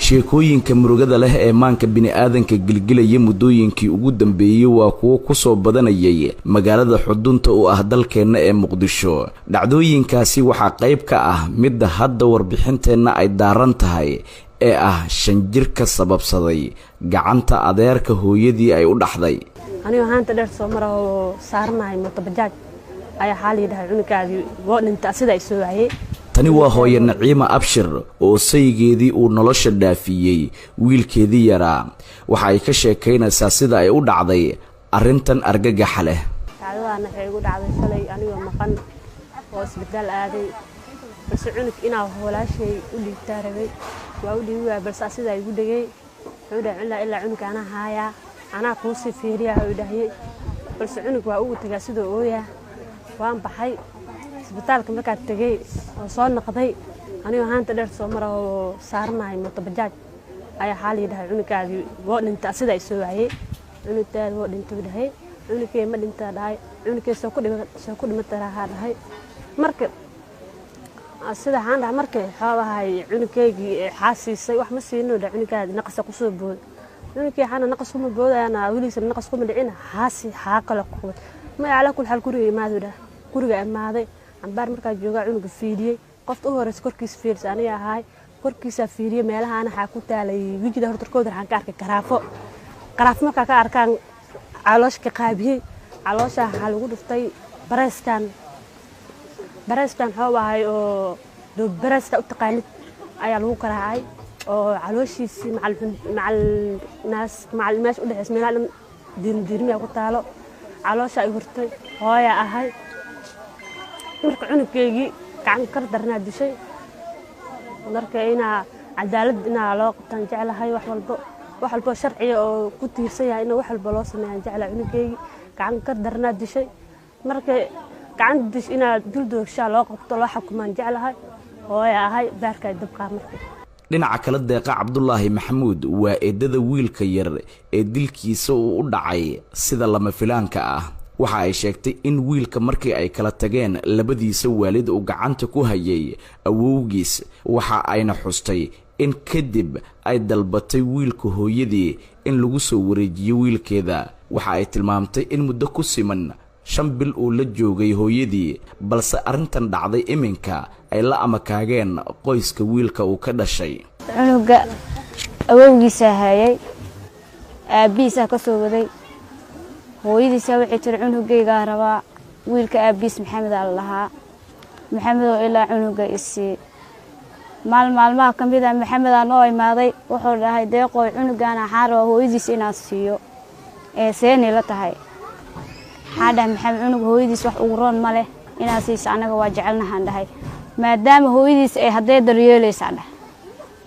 sheekooyinka murugada leh ee maanka bini'aadanka gilgilaya muddooyinkii ugu dambeeyay waa kuwo ku soo badanayay magaalada xudunta u ah dalkeena ee Muqdisho. dhacdooyinkaasi waxaa qayb ka ah midda hadda warbixinteena ay daaran tahay ee ah 5 jir ka sababsaday gacanta adeerka hooyadii ay u dhaxday. aniga haanta dheer soo maro saarnaay moto bajaaj ayaa xaaliyada cunugaadii go'dinta sida ay soo waayay. tani waa hooyo Naciima Abshir oo saygeedii uu nolosha dhaafiyay wiilkeedii yaraa. waxa ay ka sheekaynaysaa sida ay u dhacday arintan argagax leh. dhacdadaana waxay igu dhacday shalay anigoo maqan oo isbitaal aaday bas cunug inaa walaashay u dhigtaa rabay waa u dhigi waa bas sida ay igu dhigay wuxuu dhahay ilaa cunug ana haaya ana ku si fiiriyaa u dhahay bas cunug waa ugu tagaa sidoo ooyaa waan baxay isbitaalka markaa tagay oo soo noqday aniga haanta dheer soo maro saarnaay moto bajaaj ayaa xaaliyada cunugaadii go'dinta sida ay soo waayay. cunugtaada oo dhintay dhahay cunugay ma dhintaa dhahay cunugay soo ku dhimatay dhahay marka sida aan dhahay markay xoogahay cunugeygii xaasiisay wax ma siino dhahay cunugaadii naqas ku soo bood cunugay xana naqas kuma boodayna wiliisa naqas kuma dhicina haasi kala qood ma yaala kul hal guriga imaado guriga imaaday ambaar markaa jooga cunuga fiidiyay qofta u horeys korkiis fiirs aniga ahay korkiisa fiidiyay meelaha ana xaq ku taalay wajida hortarkooda waxaan ka arkay garaafo markaa ka arkaan caloosh ka qaabiyay caloosha waxa lagu dhuftay bareeskan xoobahay oo do bareeska u taqaanid ayaa lagu karaacay oo calooshiisi macal meesha u dhaxays meelaha diirmiya ku taalo caloosha ay hurtay hooya ahay marka cunugeygii gacan kar darnaa dishay marka inaa cadaalad inaa loo qabtaan jeclahay wax walbo sharciga oo ku tiirsan yahay in wax walba loo sameeyaan jeclahay cunugeygii gacan kar darnaa dishay marka gacan dish inaa duldoogshaa loo qabto loo xukumaan jeclahay hooya ahay baarkay dabqaa marka. dhinaca kale Deeqa Cabdullaahi Maxamuud waa eedada wiilka yar ee dilkiisa uu u dhacay sida lama filaanka ah. waxa ay sheegtay in wiilka markii ay kala tageen labadiisa waalid uu gacanta ku hayay awowgiis waxa ayna xustay in kadib ay dalbatay wiilka hooyadii in lagu soo wareejiyo wiilkeeda. waxa ay tilmaamtay in muddo ku siman 5 bil uu la joogay hooyadii balse arintan dhacday iminka ay la amakaageen qoyska wiilka uu ka dhashay. cunuga awowgiisa hayay aabiisa ka soo waday hooyadiisa waxay tir cunugayga rabaa wiilka aabiis Maxamed allaha Maxamed oo ilaa cunuga isii maalmaha kamida Maxamed aan oo imaaday wuxuu dhahay deeqo cunugana xaaro hooyadiisa inaa siiyo seeni la tahay hada Maxamed cunug hooyadiis wax ugu roon ma leh inaa siiso anaga waa jecelnahan dhahay maadaama hooyadiis ay haday daryeelaysaa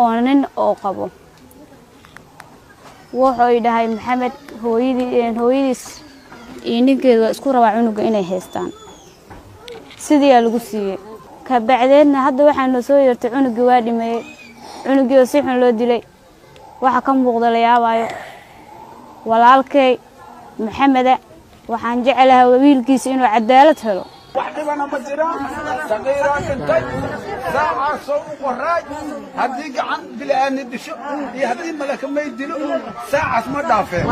oo nin oo qabo wuxuu dhahay Maxamed hooyadiis ninkeedu isku rabaa cunuga inay haystaan sidii lagu siiyay ka bacdeedna hadda waxaan soo yeertay cunugii waa dhimay cunugii si xun loo dilay waxa ka muuqda la yaabayo walaalkay Maxamed waxaan jecelahay wiilkiisa inuu cadaalad helo. waxdibana ma jiraan saqiiraan intay saaca soo qoraay hadii gacan bilaan disho iyo hadii malaka may dilo saacaas ma dhaafeen.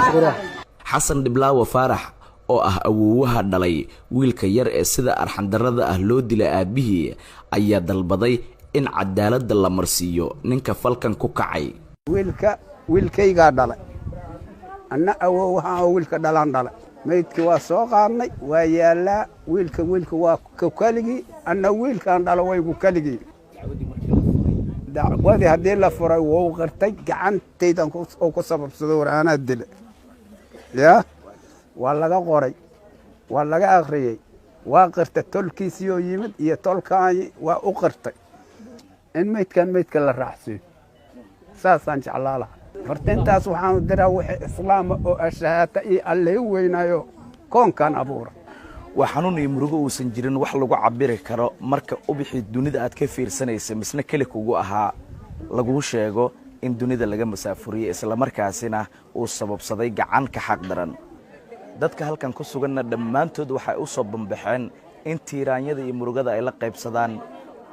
xasan Dhiblaawa Faarax oo ah awoowaha dhalay wiilka yar ee sida arxan darrada ah loo dilay aabihii ayaa dalbaday in cadaalad la marsiiyo ninka falkan ku kacay. wiilkayga dhalay anna awoowaha wiilka dhalan dhalay maydkii waa soo qaadnay waa yaalaa wiilka waa kaligii anna wiilkaan dhalo way ku kaligii dacwadii haddii la furay wuu qirtay gacantaydan oo ku sababsado waraanaa dila yaa waa laga qoray waa laga akhriyay waa qirtay tolkiisii oo yimid iyo tolkaani waa u qirtay in maydka la raacsiyo saasaan jeclaa lahaa fartintaas waxaan diraa wixii islaam oo ashahaata iyo alle weynayo koonkan abuura. waa xanuun iyo murugo uusan jirin wax lagu cabiri karo marka ubixi dunida aad ka fiirsanaysa misna kale kugu ahaa lagu sheego in dunida laga masaafuriyo isla markaasina uu sababsaday gacan ka xaq daran. dadka halkan ku suganna dhammaantood waxay u soo bambaxeen in tiiraanyada iyo murugada ay la qaybsadaan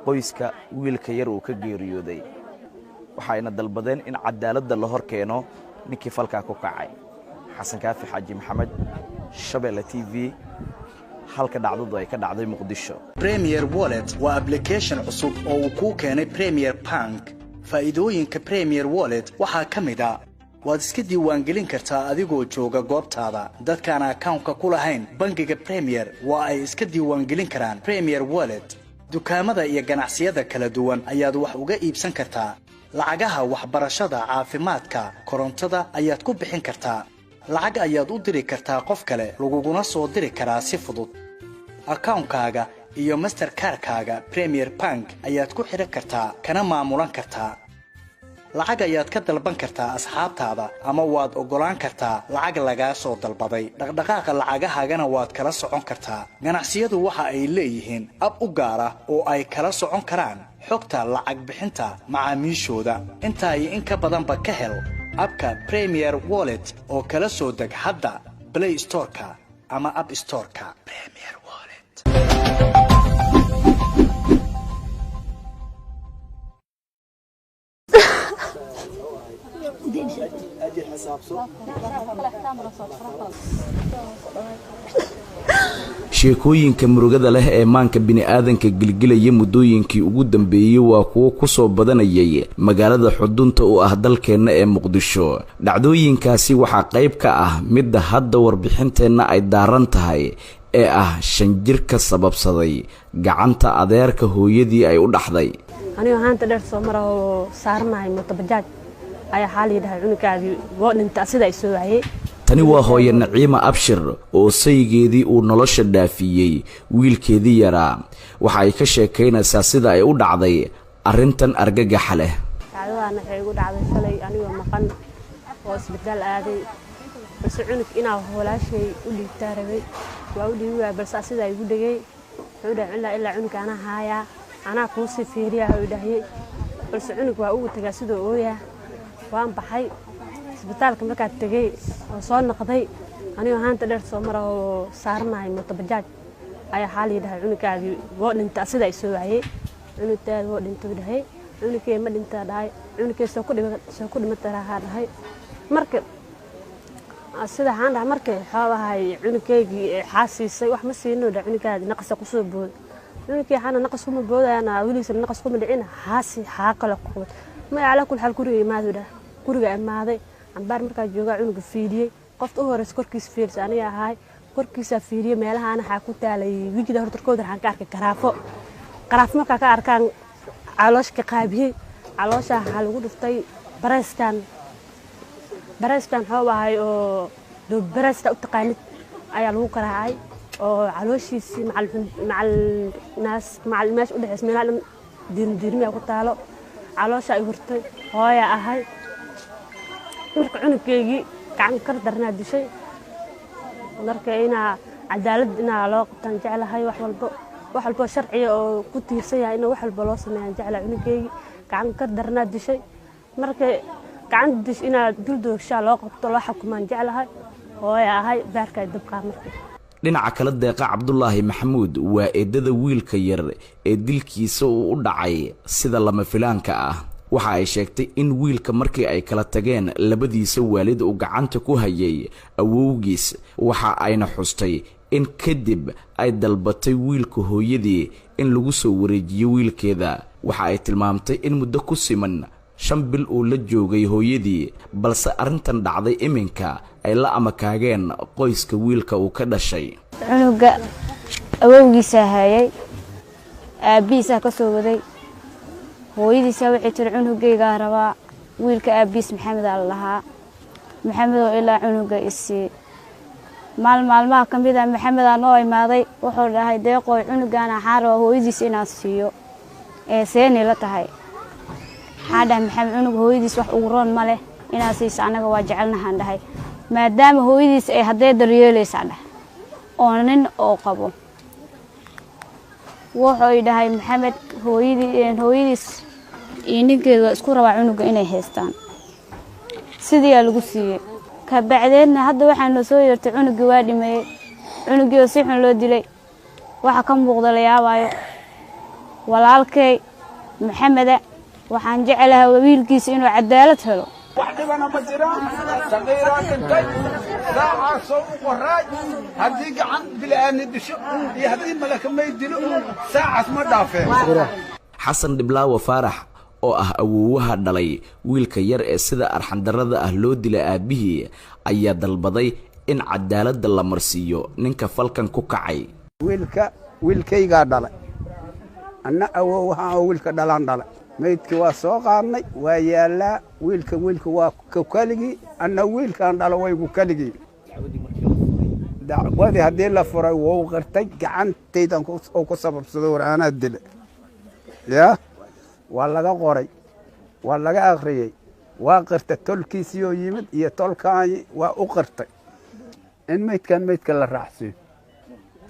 qoyska wiilka yar uu ka geeriyooday waxayna dalbadeen in cadaaladda la hor keeno ninkii falkaa ku kacay. xasan kaafi xaaji maxamed, Shabeelle TV, halka dhacdadu ay ka dhacday Muqdisho. Premier Wallet waa application cusub oo uu ku keenay Premier Bank. faa'iidooyinka Premier Wallet waxaa ka mid ah waad iska diiwaangelin kartaa adigoo jooga goobtaada. dadkaan account-ka ku lahayn bangiga Premier waa ay iska diiwaangelin karaan Premier Wallet. dukaamada iyo ganacsiyada kala duwan ayaad wax uga iibsan kartaa. lacagaha waxbarashada, caafimaadka, korontada ayaad ku bixin kartaa. lacag ayaad u diri kartaa qof kale, laguguna soo diri karaa si fudud. account-kaaga iyo Mastercard-kaaga Premier Bank ayaad ku xiran kartaa kana maamulan kartaa. lacag ayaad ka dalban kartaa asxaabtaada ama waad ogolaan kartaa lacag laga soo dalbaday. dhaqdhaqaaqa lacagahaagana waad kala socon kartaa. ganacsiyadu waxa ay leeyihiin ab u gaar ah oo ay kala socon karaan xogta lacag bixinta macaamiishooda. intaa iyo in ka badanba ka hel abka Premier Wallet oo kala soo deg hadda Play Store-ka ama App Store-ka. Premier Wallet. sheekooyinka murugada leh ee maanka bini'aadanka gilgilaya muddooyinkii ugu dambeeyay waa kuwo ku soo badanayay magaalada xudunta u ah dalkeenna ee Muqdisho. dhacdooyinkaasi waxaa qayb ka ah midda hadda warbixinteenna ay daaran tahay ee ah 5 jir ka sababsaday gacanta adeerka hooyadii ay u dhaxday. aniga haanta dheer soo maro saarnahay motobajaaj ayaa xaaliyada cunugaadii woo dhinta sida ay soo waayay. tani waa hooyo Naciima Abshir oo saygeedii uu nolosha dhaafiyay wiilkeedii yaraa. waxa ay ka sheekaynaysaa sida ay u dhacday arrintan argagax leh. dhacdadaana waxay ugu dhacday shalay anigoo maqan oo isbitaal aaday balse cunug inaa walaashay u dhiibtaa rabay waa u dhiibi waay balse sida ay ugu dhagay wuxuu dhahay ilaa cunug ana haaya anaa kuu sii fiiriyaa uu dhahay balse cunug waa ugu tagaa sidoo ooyaa waan baxay isbitaalka markaa tagay oo soo noqday aniga haanta dheer soo maro saarnahay motobajaaj ayaa xaaliyada cunugaadii woo dhinta sida ay soo waayay. cunugtaada woo dhinta dhahay cunugkee ma dhintaa dhahay cunugkee soo ku dhimatay dhahay marka sida aan dhahay markay xoogahay cunugkeygii xaasiisay wax ma siino dhahay cunugaadii naqas ku soo bood cunugkee xana naqas kuma boodayana wiliisa naqas kuma dhicin xaasi xaaqala ku qabad ma ala kul hal guriga imaado dhahay guriga imaaday ambaar markaa jooga cunuga fiidiyay qofta u horeys korkiisa fiirsay aniga ahay korkiisa fiidiyay meelaha ana xaq ku taalay wajida hortarkooda waxaan ka arkay qaraafo markaa ka arkaan caloosh ka qaabiyay caloosha waxa lagu dhuftay bareyskan xoobahay oo doo bareysta u taqaanid ayaa lagu garaacay oo calooshiisi macal meesha u dhaxays meelaha diirmiya ku taalo caloosha ay hurtay hooya ahay. marka cunugkeygii gacan kar darnaa dishay marka inaa cadaalad inaa loo qabtaan jeclahay wax walbo sharciya oo ku tiirsan yahay in wax walba loo sameeyaan jeclahay. cunugkeygii gacan kar darnaa dishay marka gacan dish inaa duldoogshaa loo qabto loo xukumaan jeclahay hooya ahay baarka dabqaa. marka dhinaca kale Deeqa Cabdullaahi Maxamuud waa eedada wiilka yar ee dilkiisa uu u dhacay sida lama filaanka ah. waxa ay sheegtay in wiilka markii ay kala tageen labadiisa waalid uu gacanta ku hayay awowgiis. waxa ayna xustay in kadib ay dalbatay wiilka hooyadii in lagu soo wareejiyo wiilkeeda. waxa ay tilmaamtay in muddo ku siman 5 bil uu la joogay hooyadii balse arrintan dhacday iminka ay la amakaageen qoyska wiilka uu ka dhashay. cunuga awowgiisa hayay aabiisa ka soo waday hooyadiisa waxay tiri cunugayga rabaa wiilka aabiis Maxamed allaha Maxamed oo ilaa cunuga isii maalmaha kamida Maxamed aan oo imaaday wuxuu dhahay deeqoy cunugana xaaro hooyadiisa inaan siiyo seeni la tahay xaada Maxamed cunug hooyadiisa wax ugu roon ma leh inaan siiso anaga waa jecelnahan dhahay maadaama hooyadiisa ay haday daryeelaysa dhahay oo nin oo qabo wuxuu dhahay Maxamed hooyadiis ninkeeda isku rabaa cunuga inay haystaan sidii lagu siiyay ka bacdeedna hadda waxaan soo yeertay cunugii waa dhimay cunugii si xun loo dilay waxa ka muuqda la yaabayo walaalkay maxameda waxaan jecelahay wiilkiisa inuu cadaalad helo waxdibana ma jiraan saqiiraan intay saaca soo qoraay haddii gacan bila'aani disho iyo haddii malaka may dilo saacaas ma dhaafeen xasan dhiblaawa faarax oo ah awoowaha dhalay wiilka yar ee sida arxandarrada ah loo dilay aabihii ayaa dalbaday in cadaaladda la marsiiyo ninka falkan ku kacay wiilkaygaa dhalay anna awoowaha oo wiilka dhalaan dhalay maydkii waa soo qaadnay waa yaallaa wiilka waa kaligii anna wiilkaan dhalo waygu kaligii dacwadii haddii la furay wou qirtay gacantaydan oo ku sababsado war anaa dila yaa waa laga qoray waa laga akhriyey waa qirtay tolkiisii oo yimid iyo tolkaani waa u qirtay in maydka la raacsiiyo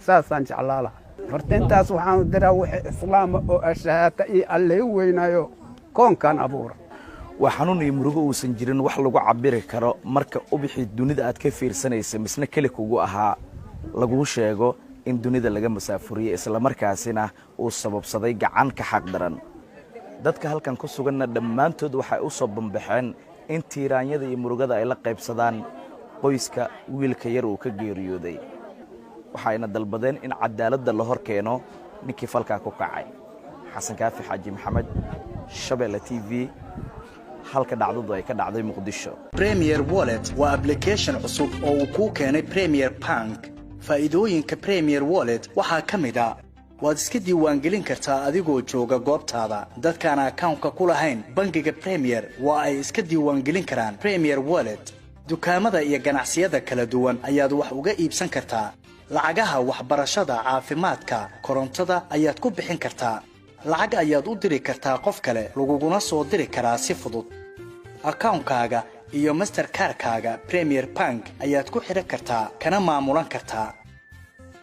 saasaan jeclaa lahaa horta intaas waxaanu diraa wixii islaama oo ashahaata iyo alle weynayo koonkan abuura waa xanuun iyo murugo uusan jirin wax lagu cabiri karo marka ubixii dunida aad ka fiirsanaysa misna keli kugu ahaa laguu sheego in dunida laga masaafuriyo isla markaasina uu sababsaday gacan ka xaq daran dadka halkan ku suganna dhammaantood waxay u soo bambaxeen in tiiraanyada iyo murugada ay la qaybsadaan qoyska wiilka yar uu ka geeriyooday waxayna dalbadeen in cadaaladda la hor keeno ninkii falkaa ku kacay xasan kaafi xaaji maxamed Shabeelle TV halka dhacdadu ay ka dhacday Muqdisho Premier Wallet waa application cusub oo uu ku keenay Premier Bank faa'iidooyinka Premier Wallet waxaa ka mid ah waad iska diiwaangelin kartaa adigoo jooga goobtaada dadkaan account-ka ku lahayn bangiga Premier waa ay iska diiwaangelin karaan Premier Wallet dukaamada iyo ganacsiyada kala duwan ayaad wax uga iibsan kartaa lacagaha waxbarashada caafimaadka korontada ayaad ku bixin kartaa lacag ayaad u diri kartaa qof kale laguguna soo diri karaa si fudud account-kaaga iyo Mastercard-kaaga Premier Bank ayaad ku xiran kartaa kana maamulan kartaa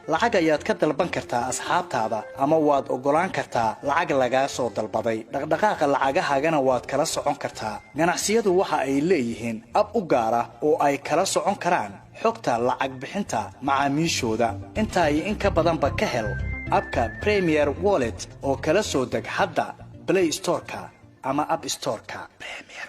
lacag ayaad ka dalban kartaa asxaabtaada ama waad ogolaan kartaa lacag laga soo dalbaday dhaqdhaqaaqa lacagahaagana waad kala socon kartaa ganacsiyadu waxa ay leeyihiin ab u gaar ah oo ay kala socon karaan xogta lacag bixinta macaamiishooda inta ay in ka badanba ka hel abka Premier Wallet oo kala soo deg hadda Play Store-ka ama App Store-ka Premier